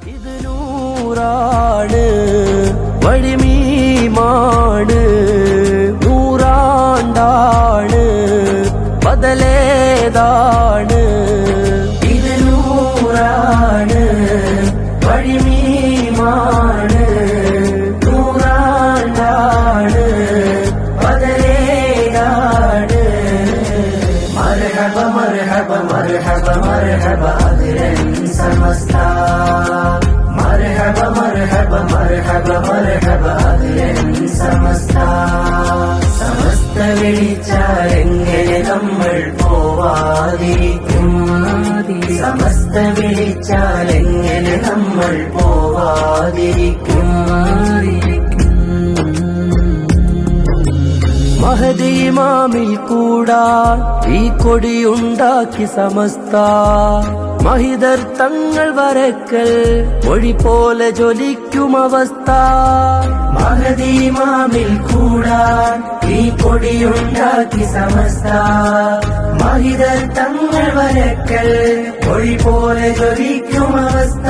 ഇത് നൂറാണ് വഴിമീമാണ് നൂറാണ്ടാണ് ബദലേതാണ് ഇത് നൂറാണ് വഴിമീമാണ് നൂറാണ്ടാണ് ബദലേതാണ് മർഹബ മർഹബ മർഹബ മർഹബ അദ്രൻ സമസ്ത മർഹബ മർഹബ മർഹബ മർഹബ അദ്രൻ സമസ്ത സമസ്ത വിളിച്ചാലെങ്ങനെ നമ്മൾ പോവാതിരിക്കും സമസ്ത വിളിച്ചാലെങ്ങനെ നമ്മൾ പോവാതിരിക്കും മഹദി ഇമാമിൽ കൂടാൻ ഈ കൊടിയുണ്ടാക്കി സമസ്ത മഹിതർ തങ്ങൾ വരക്കൽ മൊഴി പോലെ ജ്വലിക്കും അവസ്ഥ മഹദി ഇമാമിൽ കൂടാൻ ഈ കൊടിയുണ്ടാക്കി സമസ്ത മഹിതർ തങ്ങൾ വരക്കൽ മൊഴി പോലെ ജ്വലിക്കും അവസ്ഥ